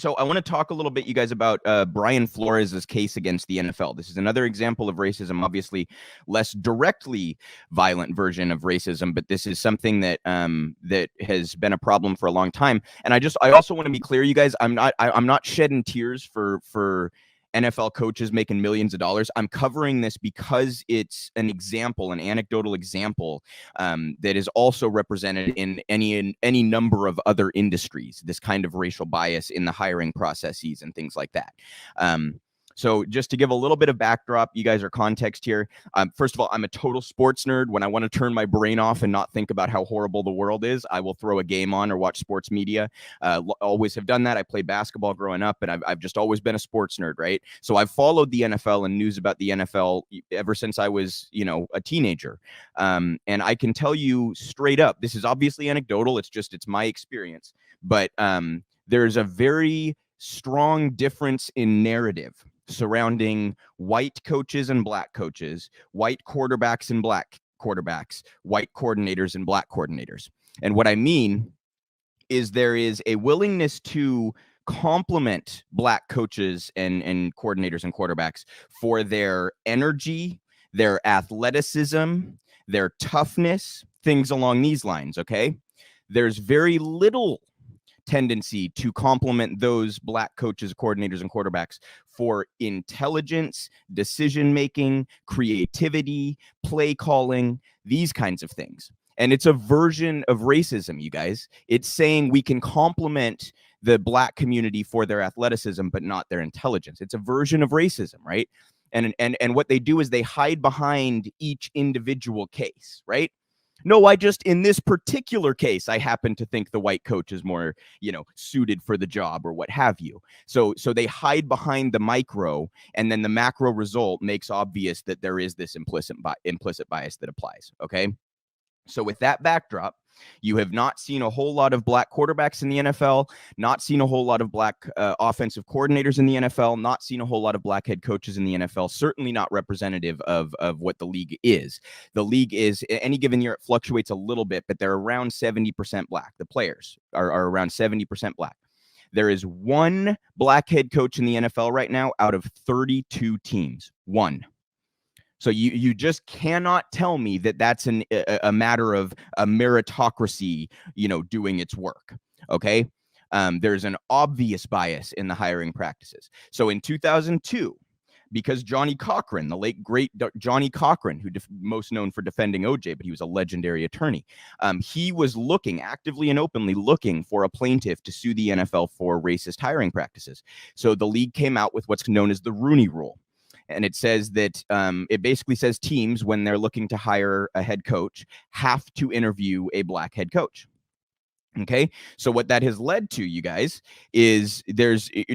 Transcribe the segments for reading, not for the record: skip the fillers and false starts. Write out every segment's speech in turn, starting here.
So I want to talk a little bit, you guys, about Brian Flores' case against the NFL. This is another example of racism, obviously less directly violent version of racism, but this is something that that has been a problem for a long time. And I also want to be clear, you guys, I'm not shedding tears for NFL coaches making millions of dollars. I'm covering this because it's an example, an anecdotal example that is also represented in any number of other industries, this kind of racial bias in the hiring processes and things like that. So just to give a little bit of backdrop, you guys are context here. First of all, I'm a total sports nerd. When I want to turn my brain off and not think about how horrible the world is, I will throw a game on or watch sports media. Always have done that. I played basketball growing up, and I've just always been a sports nerd, right? So I've followed the NFL and news about the NFL ever since I was, a teenager. And I can tell you straight up, this is obviously anecdotal. It's my experience. But there's a very strong difference in narrative surrounding white coaches and black coaches, white quarterbacks and black quarterbacks, white coordinators and black coordinators. And what I mean is there is a willingness to compliment black coaches and coordinators and quarterbacks for their energy, their athleticism, their toughness, things along these lines, okay? There's very little tendency to compliment those black coaches, coordinators, and quarterbacks for intelligence, decision-making, creativity, play calling, these kinds of things. And it's a version of racism, you guys. It's saying we can compliment the black community for their athleticism, but not their intelligence. It's a version of racism, right? And what they do is they hide behind each individual case, right? No, in this particular case, I happen to think the white coach is more, suited for the job or what have you. So they hide behind the micro, and then the macro result makes obvious that there is this implicit bias that applies. Okay. So with that backdrop, you have not seen a whole lot of black quarterbacks in the NFL, not seen a whole lot of black offensive coordinators in the NFL, not seen a whole lot of black head coaches in the NFL, certainly not representative of what the league is. The league is, any given year, it fluctuates a little bit, but they're around 70% black. The players are around 70% black. There is one black head coach in the NFL right now out of 32 teams. One. So you just cannot tell me that that's a matter of a meritocracy, doing its work. Okay. There's an obvious bias in the hiring practices. So in 2002, because Johnny Cochran, the late great Johnny Cochran, who most known for defending OJ, but he was a legendary attorney, he was actively and openly looking for a plaintiff to sue the NFL for racist hiring practices. So the league came out with what's known as the Rooney Rule. And it says that it basically says teams, when they're looking to hire a head coach, have to interview a black head coach. Okay, so what that has led to, you guys, is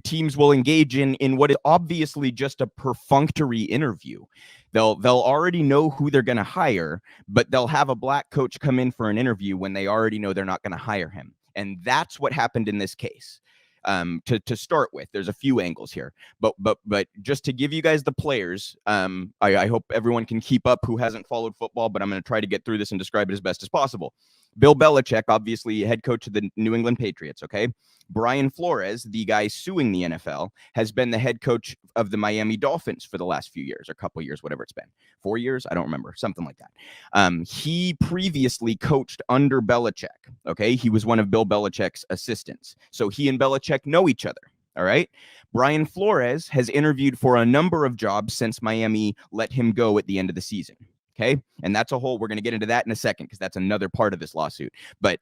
teams will engage in what is obviously just a perfunctory interview. They'll already know who they're going to hire, but they'll have a black coach come in for an interview when they already know they're not going to hire him. And that's what happened in this case. To start with, there's a few angles here, but just to give you guys the players, I hope everyone can keep up who hasn't followed football, but I'm going to try to get through this and describe it as best as possible. Bill Belichick, obviously head coach of the New England Patriots. Okay. Brian Flores, the guy suing the NFL, has been the head coach of the Miami Dolphins for the last few years, or a couple years, whatever it's been. 4 years? I don't remember. Something like that. He previously coached under Belichick. Okay. He was one of Bill Belichick's assistants. So he and Belichick know each other. All right. Brian Flores has interviewed for a number of jobs since Miami let him go at the end of the season. Okay. And that's we're going to get into that in a second, because that's another part of this lawsuit. But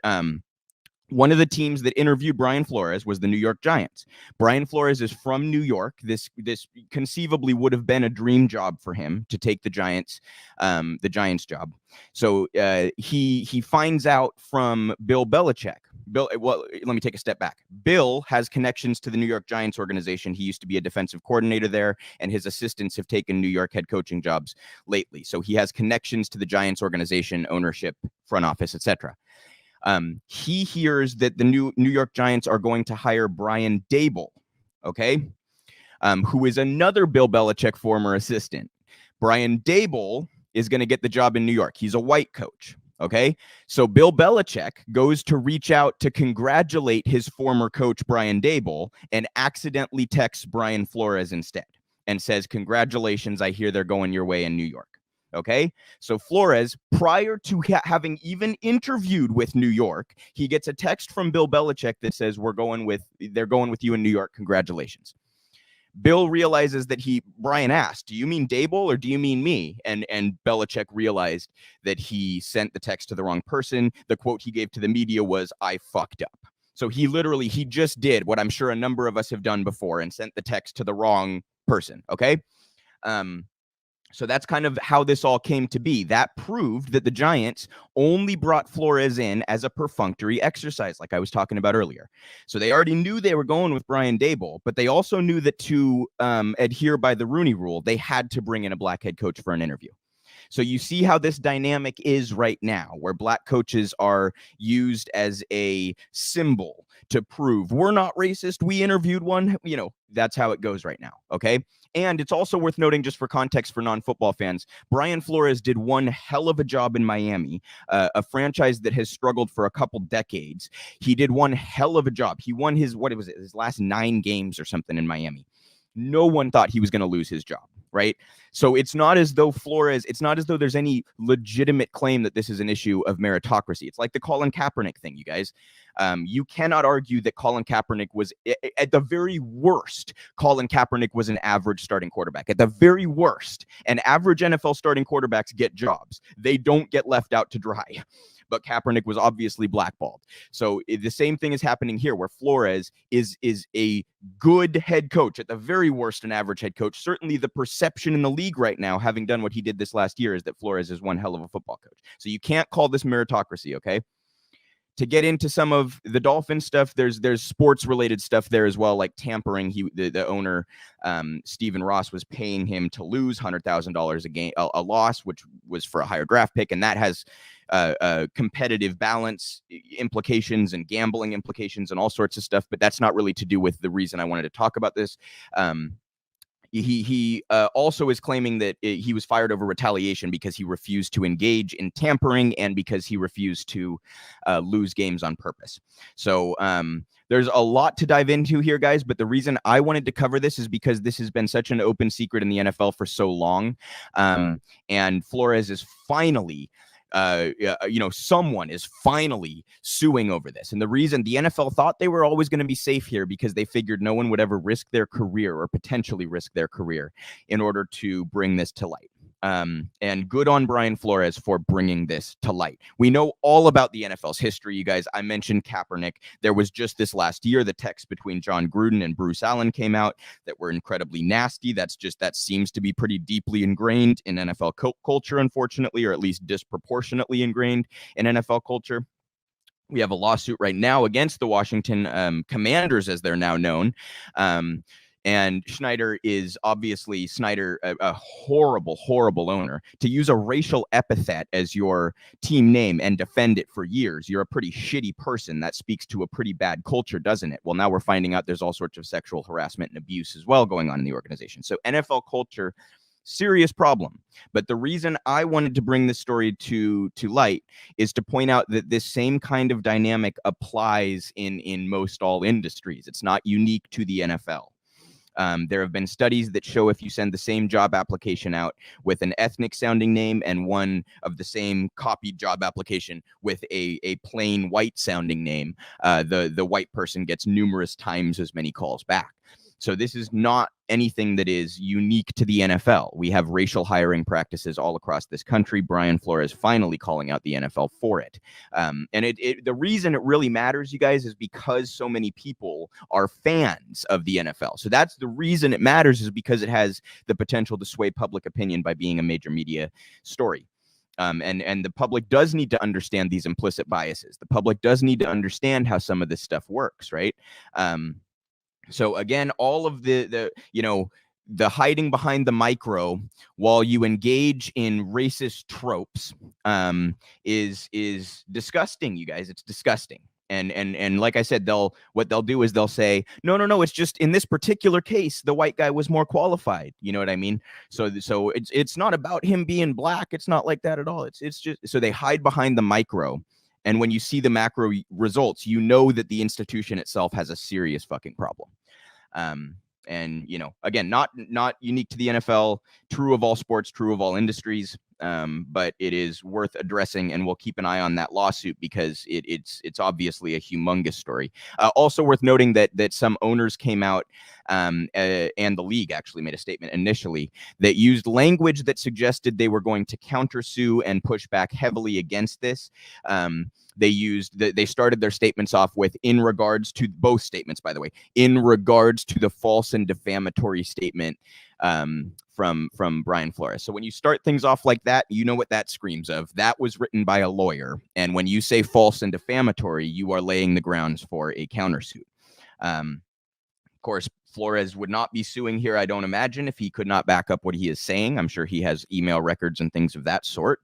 one of the teams that interviewed Brian Flores was the New York Giants. Brian Flores is from New York. This conceivably would have been a dream job for him to take the Giants job. So he finds out from Bill Belichick. Well, let me take a step back. Bill has connections to the New York Giants organization. He used to be a defensive coordinator there, and his assistants have taken New York head coaching jobs lately. So he has connections to the Giants organization, ownership, front office, etc. He hears that the New York Giants are going to hire Brian Daboll, okay, who is another Bill Belichick former assistant. Brian Daboll is going to get the job in New York. He's a white coach. Okay, so Bill Belichick goes to reach out to congratulate his former coach, Brian Daboll, and accidentally texts Brian Flores instead and says, "Congratulations, I hear they're going your way in New York." Okay, so Flores, prior to having even interviewed with New York, he gets a text from Bill Belichick that says, they're going with you in New York. Congratulations. Bill realizes that Brian asked, "Do you mean Daboll or do you mean me?" And Belichick realized that he sent the text to the wrong person. The quote he gave to the media was, "I fucked up." So he just did what I'm sure a number of us have done before and sent the text to the wrong person. Okay. So that's kind of how this all came to be. That proved that the Giants only brought Flores in as a perfunctory exercise, like I was talking about earlier. So they already knew they were going with Brian Daboll, but they also knew that to adhere by the Rooney Rule, they had to bring in a black head coach for an interview. So you see how this dynamic is right now, where black coaches are used as a symbol to prove we're not racist. We interviewed one. That's how it goes right now. Okay. And it's also worth noting, just for context for non-football fans, Brian Flores did one hell of a job in Miami, a franchise that has struggled for a couple decades. He did one hell of a job. He won his last 9 games or something in Miami. No one thought he was going to lose his job, right? So it's not as though there's any legitimate claim that this is an issue of meritocracy. It's like the Colin Kaepernick thing, you guys. You cannot argue that Colin Kaepernick was, at the very worst, Colin Kaepernick was an average starting quarterback. At the very worst, an average NFL starting quarterbacks get jobs. They don't get left out to dry. But Kaepernick was obviously blackballed. So the same thing is happening here, where Flores is a good head coach, at the very worst, an average head coach. Certainly the perception in the league right now, having done what he did this last year, is that Flores is one hell of a football coach. So you can't call this meritocracy, okay? To get into some of the Dolphins stuff, there's sports related stuff there as well, like tampering. The owner, Stephen Ross, was paying him to lose $100,000 a game, a loss, which was for a higher draft pick, and that has competitive balance implications and gambling implications and all sorts of stuff. But that's not really to do with the reason I wanted to talk about this. He also is claiming that he was fired over retaliation because he refused to engage in tampering and because he refused to lose games on purpose. So there's a lot to dive into here, guys. But the reason I wanted to cover this is because this has been such an open secret in the NFL for so long. And Flores is finally someone is finally suing over this. And the reason the NFL thought they were always going to be safe here, because they figured no one would ever risk their career or potentially risk their career in order to bring this to light. And good on Brian Flores for bringing this to light. We know all about the NFL's history, you guys. I mentioned Kaepernick. There was just this last year, the text between John Gruden and Bruce Allen came out that were incredibly nasty. That seems to be pretty deeply ingrained in NFL culture, unfortunately, or at least disproportionately ingrained in NFL culture. We have a lawsuit right now against the Washington Commanders, as they're now known. And Snyder is obviously a horrible, horrible owner. To use a racial epithet as your team name and defend it for years, you're a pretty shitty person. That speaks to a pretty bad culture, doesn't it? Well, now we're finding out there's all sorts of sexual harassment and abuse as well going on in the organization. So NFL culture, serious problem. But the reason I wanted to bring this story to light is to point out that this same kind of dynamic applies in most all industries. It's not unique to the NFL. There have been studies that show if you send the same job application out with an ethnic sounding name and one of the same copied job application with a plain white sounding name, the white person gets numerous times as many calls back. So this is not anything that is unique to the NFL. We have racial hiring practices all across this country. Brian Flores finally calling out the NFL for it. And the reason it really matters, you guys, is because so many people are fans of the NFL. So that's the reason it matters, is because it has the potential to sway public opinion by being a major media story. And the public does need to understand these implicit biases. The public does need to understand how some of this stuff works, right? So again, all of the hiding behind the micro while you engage in racist tropes is disgusting, you guys. It's disgusting. And like I said, what they'll do is they'll say, no, it's just in this particular case, the white guy was more qualified. You know what I mean? So it's not about him being black. It's not like that at all. It's just, so they hide behind the micro. And when you see the macro results, you know that the institution itself has a serious fucking problem. And, you know, again, not unique to the NFL, true of all sports, true of all industries. But it is worth addressing, and we'll keep an eye on that lawsuit because it's obviously a humongous story. Also worth noting that some owners came out, and the league actually made a statement initially that used language that suggested they were going to countersue and push back heavily against this. They started their statements off with, in regards to, both statements, by the way, in regards to the false and defamatory statement from Brian Flores. So when you start things off like that, you know what that screams of. That was written by a lawyer. And when you say false and defamatory, you are laying the grounds for a countersuit. Of course, Flores would not be suing here, I don't imagine, if he could not back up what he is saying. I'm sure he has email records and things of that sort.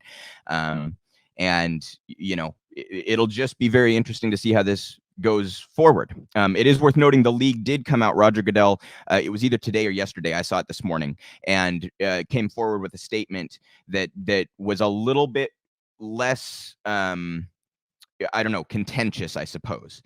And, you know, it'll just be very interesting to see how this goes forward. It is worth noting the league did come out, Roger Goodell, it was either today or yesterday, I saw it this morning, and came forward with a statement that was a little bit less, contentious, I suppose.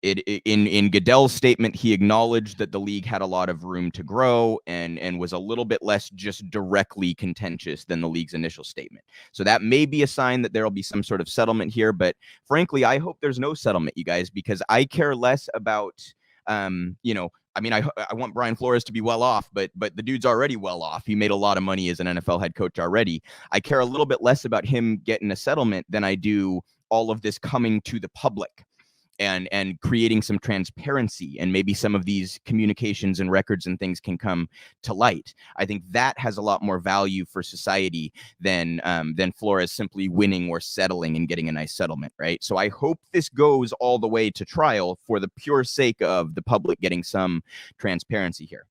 In Goodell's statement, he acknowledged that the league had a lot of room to grow and was a little bit less just directly contentious than the league's initial statement. So that may be a sign that there will be some sort of settlement here. But frankly, I hope there's no settlement, you guys, because I care less about, I want Brian Flores to be well off, but the dude's already well off. He made a lot of money as an NFL head coach already. I care a little bit less about him getting a settlement than I do all of this coming to the public and creating some transparency, and maybe some of these communications and records and things can come to light. I think that has a lot more value for society than Flores simply winning or settling and getting a nice settlement, right? So I hope this goes all the way to trial for the pure sake of the public getting some transparency here.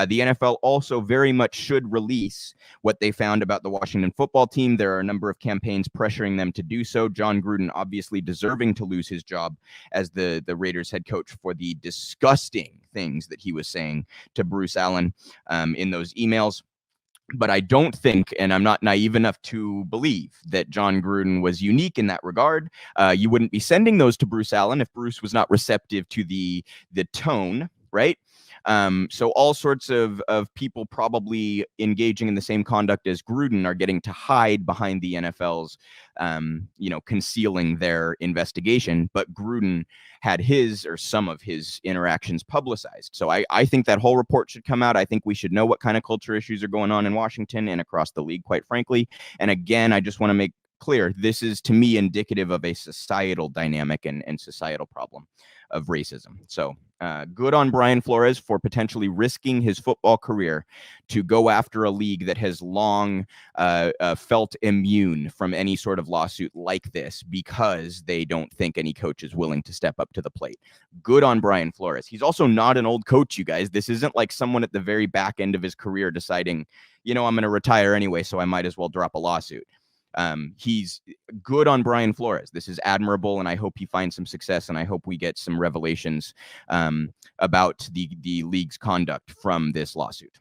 The NFL also very much should release what they found about the Washington football team. There are a number of campaigns pressuring them to do so. John Gruden obviously deserving to lose his job as the Raiders head coach for the disgusting things that he was saying to Bruce Allen in those emails. But I don't think, and I'm not naive enough to believe, that John Gruden was unique in that regard. You wouldn't be sending those to Bruce Allen if Bruce was not receptive to the tone, right? So all sorts of people probably engaging in the same conduct as Gruden are getting to hide behind the NFL's, concealing their investigation. But Gruden had his or some of his interactions publicized. So I think that whole report should come out. I think we should know what kind of culture issues are going on in Washington and across the league, quite frankly. And again, I just want to make clear, this is to me indicative of a societal dynamic and societal problem of racism. So good on Brian Flores for potentially risking his football career to go after a league that has long felt immune from any sort of lawsuit like this because they don't think any coach is willing to step up to the plate. Good on Brian Flores. He's also not an old coach, you guys. This isn't like someone at the very back end of his career deciding, I'm going to retire anyway, so I might as well drop a lawsuit. He's good on Brian Flores. This is admirable, and I hope he finds some success, and I hope we get some revelations about the league's conduct from this lawsuit.